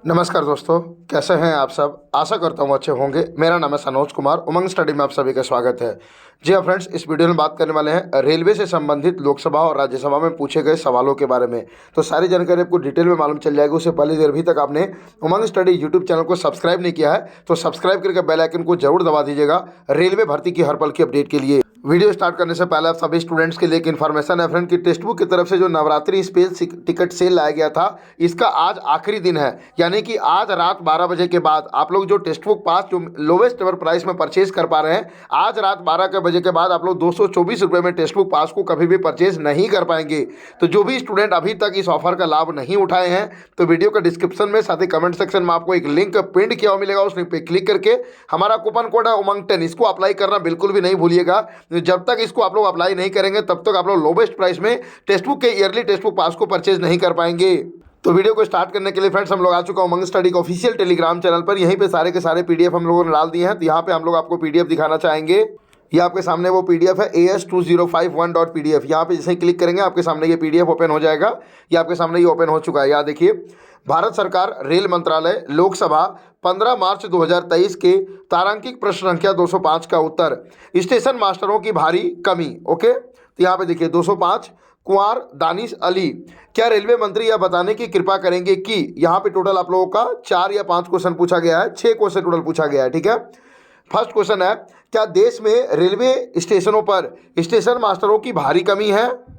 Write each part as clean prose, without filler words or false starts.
नमस्कार दोस्तों, कैसे हैं आप सब। आशा करता हूँ अच्छे होंगे। मेरा नाम है सनोज कुमार। उमंग स्टडी में आप सभी का स्वागत है। जी हाँ फ्रेंड्स, इस वीडियो में बात करने वाले हैं रेलवे से संबंधित लोकसभा और राज्यसभा में पूछे गए सवालों के बारे में। तो सारी जानकारी आपको डिटेल में मालूम चल जाएगी। उससे पहले यदि अभी तक आपने उमंग स्टडी यूट्यूब चैनल को सब्सक्राइब नहीं किया है तो सब्सक्राइब करके बेल आइकन को जरूर दबा दीजिएगा रेलवे भर्ती की हर पल की अपडेट के लिए। वीडियो स्टार्ट करने से पहले आप सभी स्टूडेंट्स के लिए एक इन्फॉर्मेशन है फ्रेंड कि टेक्स्ट बुक की तरफ से जो नवरात्रि स्पेशल टिकट सेल लाया गया था, इसका आज आखिरी दिन है। यानी कि आज रात 12 बजे के बाद आप लोग जो टेक्स्ट बुक पास जो लोवेस्ट एवर प्राइस में परचेज कर पा रहे हैं, आज रात 12 बजे के बाद आप लोग 224 रुपये में टेक्स्ट बुक पास को कभी भी परचेज नहीं कर पाएंगे। तो जो भी स्टूडेंट अभी तक इस ऑफर का लाभ नहीं उठाए हैं तो वीडियो का डिस्क्रिप्शन में साथ ही कमेंट सेक्शन में आपको एक लिंक पिन किया हुआ मिलेगा। उस लिंक पर क्लिक करके हमारा कूपन कोड है उमंग 10, इसको अप्लाई करना बिल्कुल भी नहीं भूलिएगा। जब तक इसको आप लोग अप्लाई नहीं करेंगे तब तक आप लोग लोवेस्ट प्राइस में टेक्स्ट बुक के ईयरली टेक्स्ट बुक पास को परचेज नहीं कर पाएंगे। तो वीडियो को स्टार्ट करने के लिए फ्रेंड्स हम लोग आ चुका हूं उमंग स्टडी के ऑफिशियल टेलीग्राम चैनल पर। यहीं पे सारे के सारे पीडीएफ हम लोगों ने डाल दिए हैं। तो यहाँ पे हम लोग आपको पीडीएफ दिखाना चाहेंगे। ये आपके सामने वो पीडीएफ है AS2051.pdf। यहाँ पे जैसे ही क्लिक करेंगे आपके सामने ये पीडीएफ ओपन हो जाएगा। ये आपके सामने ये ओपन हो चुका है। यहाँ देखिए, भारत सरकार रेल मंत्रालय लोकसभा 15 मार्च 2023 के तारांकिक प्रश्न संख्या 205 का उत्तर, स्टेशन मास्टरों की भारी कमी। ओके, तो यहाँ पे देखिए 205, कुंवर दानिश अली, क्या रेलवे मंत्री यह बताने की कृपा करेंगे कि यहाँ पे टोटल आप लोगों का 4 या 5 क्वेश्चन पूछा गया है, 6 क्वेश्चन टोटल पूछा गया है। ठीक है, फर्स्ट क्वेश्चन है, क्या देश में रेलवे स्टेशनों पर स्टेशन मास्टरों की भारी कमी है।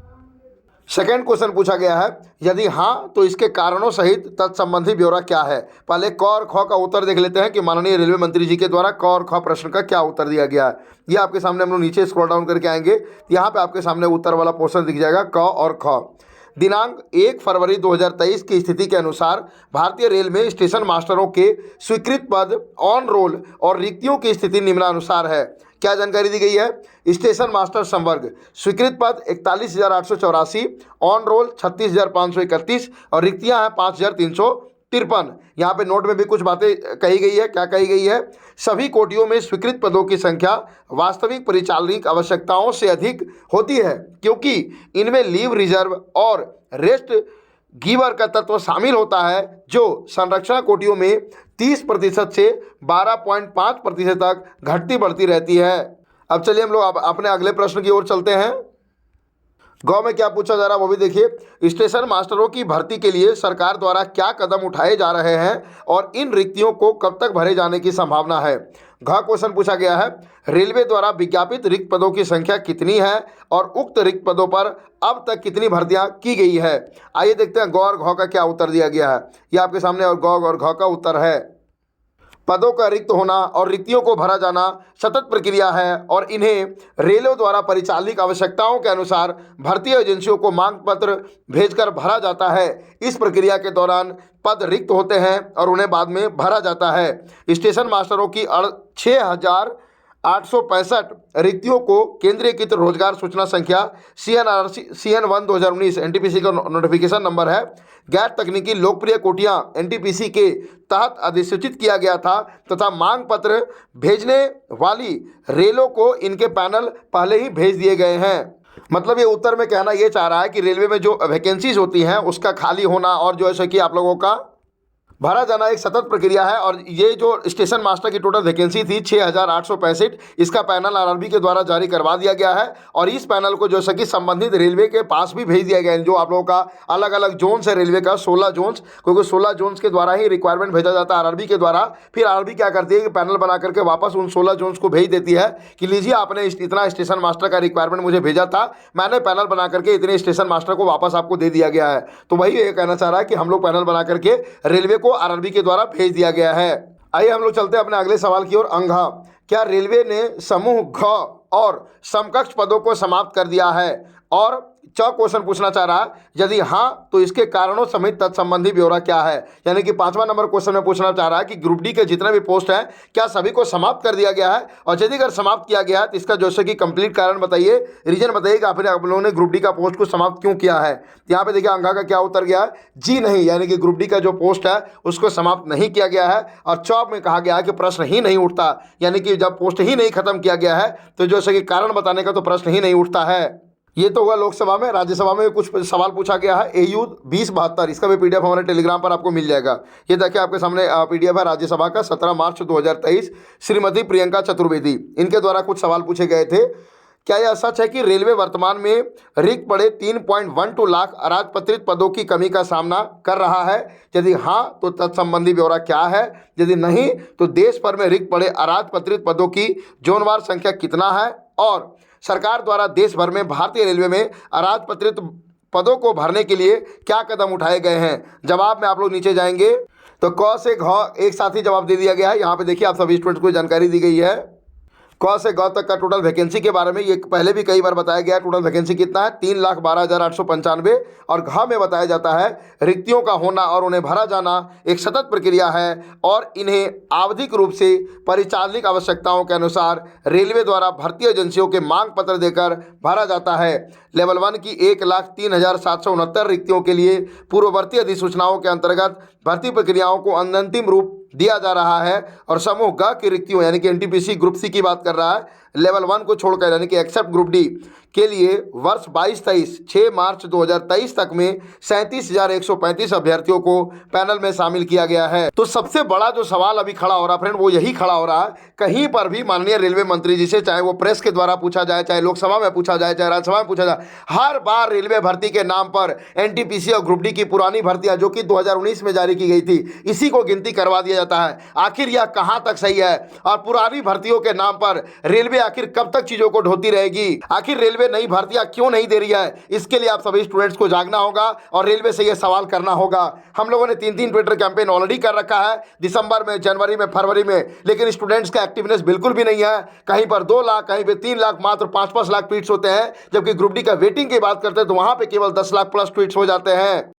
सेकेंड क्वेश्चन पूछा गया है, यदि हाँ तो इसके कारणों सहित तत्संबंधी ब्यौरा क्या है। पहले क और ख का उत्तर देख लेते हैं कि माननीय रेलवे मंत्री जी के द्वारा क और ख प्रश्न का क्या उत्तर दिया गया है। ये आपके सामने हम लोग नीचे स्क्रॉल डाउन करके आएंगे, यहाँ पे आपके सामने उत्तर वाला पोर्शन दिख जाएगा क और ख। दिनांक 1 फरवरी 2023 की स्थिति के अनुसार भारतीय रेल में स्टेशन मास्टरों के स्वीकृत पद ऑन रोल और रिक्तियों की स्थिति निम्नानुसार है। क्या जानकारी दी गई है। स्टेशन मास्टर संवर्ग स्वीकृत पद 41,884, ऑन रोल 36,531 और रिक्तियां हैं 5,353। यहाँ पे नोट में भी कुछ बातें कही गई है। क्या कही गई है, सभी कोटियों में स्वीकृत पदों की संख्या वास्तविक परिचालनिक आवश्यकताओं से अधिक होती है क्योंकि इनमें लीव रिजर्व और रेस्ट गिवर का तत्व शामिल होता है, जो संरक्षण कोटियों में 30% से 12.5% तक घटती बढ़ती रहती है। अब चलिए हम लोग अपने अगले प्रश्न की ओर चलते हैं। गौ में क्या पूछा जा रहा है वो भी देखिए। स्टेशन मास्टरों की भर्ती के लिए सरकार द्वारा क्या कदम उठाए जा रहे हैं और इन रिक्तियों को कब तक भरे जाने की संभावना है। घ क्वेश्चन पूछा गया है, रेलवे द्वारा विज्ञापित रिक्त पदों की संख्या कितनी है और उक्त रिक्त पदों पर अब तक कितनी भर्तियां की गई है। आइए देखते हैं गौ और घ का क्या उत्तर दिया गया है। यह आपके सामने और गौ और घ का उत्तर है। पदों का रिक्त होना और रिक्तियों को भरा जाना सतत प्रक्रिया है और इन्हें रेलों द्वारा परिचालनिक आवश्यकताओं के अनुसार भर्ती एजेंसियों को मांग पत्र भेजकर भरा जाता है। इस प्रक्रिया के दौरान पद रिक्त होते हैं और उन्हें बाद में भरा जाता है। स्टेशन मास्टरों की 6,865 रिक्तियों को केंद्रीयकृत रोजगार सूचना संख्या CN1 2019 NTPC का नोटिफिकेशन नंबर है, गैर तकनीकी लोकप्रिय कोटियां NTPC के तहत अधिसूचित किया गया था तथा मांग पत्र भेजने वाली रेलों को इनके पैनल पहले ही भेज दिए गए हैं। मतलब ये उत्तर में कहना ये चाह रहा है कि रेलवे में जो वैकेंसीज होती हैं उसका खाली होना और जो है कि आप लोगों का भरा जाना एक सतत प्रक्रिया है। और ये जो स्टेशन मास्टर की टोटल वैकेंसी थी 6,865, इसका पैनल आरआरबी के द्वारा जारी करवा दिया गया है और इस पैनल को जो है कि संबंधित रेलवे के पास भी भेज दिया गया है। जो आप लोगों का अलग अलग जोन्स है रेलवे का 16 जोन्स, क्योंकि 16 जोन्स के द्वारा ही रिक्वायरमेंट भेजा जाता है आरआरबी के द्वारा। फिर आरआरबी क्या करती है कि पैनल बना करके वापस उन 16 जोन्स को भेज देती है कि लीजिए आपने इतना स्टेशन मास्टर का रिक्वायरमेंट मुझे भेजा था, मैंने पैनल बना करके इतने स्टेशन मास्टर को वापस आपको दे दिया गया है। तो वही ये कहना चाह रहा है कि हम लोग पैनल बना करके रेलवे को आरआरबी के द्वारा भेज दिया गया है। आइए हम लोग चलते हैं अपने अगले सवाल की ओर। अंग, क्या रेलवे ने समूह घ और समकक्ष पदों को समाप्त कर दिया है। और च क्वेश्चन पूछना चाह रहा है, यदि हाँ तो इसके कारणों समेत तत्संबंधी ब्यौरा क्या है। यानी कि 5वां नंबर क्वेश्चन में पूछना चाह रहा है कि ग्रुप डी के जितने भी पोस्ट हैं क्या सभी को समाप्त कर दिया गया है, और यदि अगर समाप्त किया गया है तो इसका जो है कि कंप्लीट कारण बताइए, रीजन बताइए कि आप लोगों ने ग्रुप डी का पोस्ट को समाप्त क्यों किया है। यहाँ पे देखिए अंगा का क्या उत्तर गया है, जी नहीं, यानी कि ग्रुप डी का जो पोस्ट है उसको समाप्त नहीं किया गया है। और चौक में कहा गया है कि प्रश्न ही नहीं उठता, यानी कि जब पोस्ट ही नहीं खत्म किया गया है तो जो है कि कारण बताने का तो प्रश्न ही नहीं उठता है। ये तो हुआ लोकसभा में। राज्यसभा में भी कुछ सवाल पूछा गया है। AU 2072, इसका भी PDF हमारे टेलीग्राम पर आपको मिल जाएगा। ये देखिए आपके सामने PDF है राज्यसभा का 17 मार्च 2023, श्रीमती प्रियंका चतुर्वेदी, इनके द्वारा कुछ सवाल पूछे गए थे। क्या यह सच है कि रेलवे वर्तमान में रिक्त पड़े 3.12 लाख अराजपत्रित पदों की कमी का सामना कर रहा है? यदि हाँ तो तत्संबंधी ब्यौरा क्या है? यदि नहीं तो देश भर में रिक्त पड़े अराजपत्रित पदों की जोनवार संख्या कितना है? और सरकार द्वारा देश भर में भारतीय रेलवे में अराजपत्रित पदों को भरने के लिए क्या कदम उठाए गए हैं? जवाब में आप लोग नीचे जाएंगे तो क से घ एक साथ ही जवाब दे दिया गया है। यहाँ पे देखिए आप सभी स्टूडेंट्स को जानकारी दी गई है। क से ग तक का टोटल वैकेंसी के बारे में ये पहले भी कई बार बताया गया है। टोटल वैकेंसी कितना है? 3,12,895। और घ में बताया जाता है रिक्तियों का होना और उन्हें भरा जाना एक सतत प्रक्रिया है और इन्हें आवधिक रूप से परिचालनिक आवश्यकताओं के अनुसार रेलवे द्वारा भर्ती एजेंसियों के मांग पत्र देकर भरा जाता है। लेवल 1 की 1,03,769 रिक्तियों के लिए पूर्ववर्ती अधिसूचनाओं के अंतर्गत भर्ती प्रक्रियाओं को अंतिम रूप दिया जा रहा है। और समूह ग की रिक्तियों यानी कि NTPC ग्रुप C की बात कर रहा है, लेवल 1 को छोड़कर यानी कि एक्सेप्ट ग्रुप D के लिए वर्ष 22-23 6 मार्च 2023 तक में 37,135 अभ्यर्थियों को पैनल में शामिल किया गया है। तो सबसे बड़ा जो सवाल अभी खड़ा हो रहा है फ्रेंड, वो यही खड़ा हो रहा है। कहीं पर भी माननीय रेलवे मंत्री जी से, चाहे वो प्रेस के द्वारा पूछा जाए, चाहे लोकसभा में पूछा जाए, चाहे राज्यसभा में पूछा जाए, हर बार रेलवे भर्ती के नाम पर NTPC और ग्रुप D की पुरानी भर्तियां जो कि 2019 में जारी की गई थी, इसी को गिनती करवा दिया जाता है। आखिर यह कहां तक सही है? और पुरानी भर्तियों के नाम पर रेलवे आखिर कब तक चीजों को ढोती रहेगी? आखिर रेलवे नई भर्तियां क्यों नहीं दे रही है? इसके लिए आप सभी स्टूडेंट्स को जागना होगा और रेलवे से यह सवाल करना होगा। हम लोगों ने 3 ट्विटर कैंपेन ऑलरेडी कर रखा है, दिसंबर में, जनवरी में, फरवरी में, लेकिन स्टूडेंट्स का एक्टिवनेस बिल्कुल भी नहीं है। कहीं पर 2 लाख, कहीं पर 3 लाख, मात्र 5-5 लाख ट्वीट्स होते हैं, जबकि ग्रुप D का वेटिंग की बात करते हैं तो वहां पर केवल 10 लाख प्लस ट्वीट्स हो जाते हैं।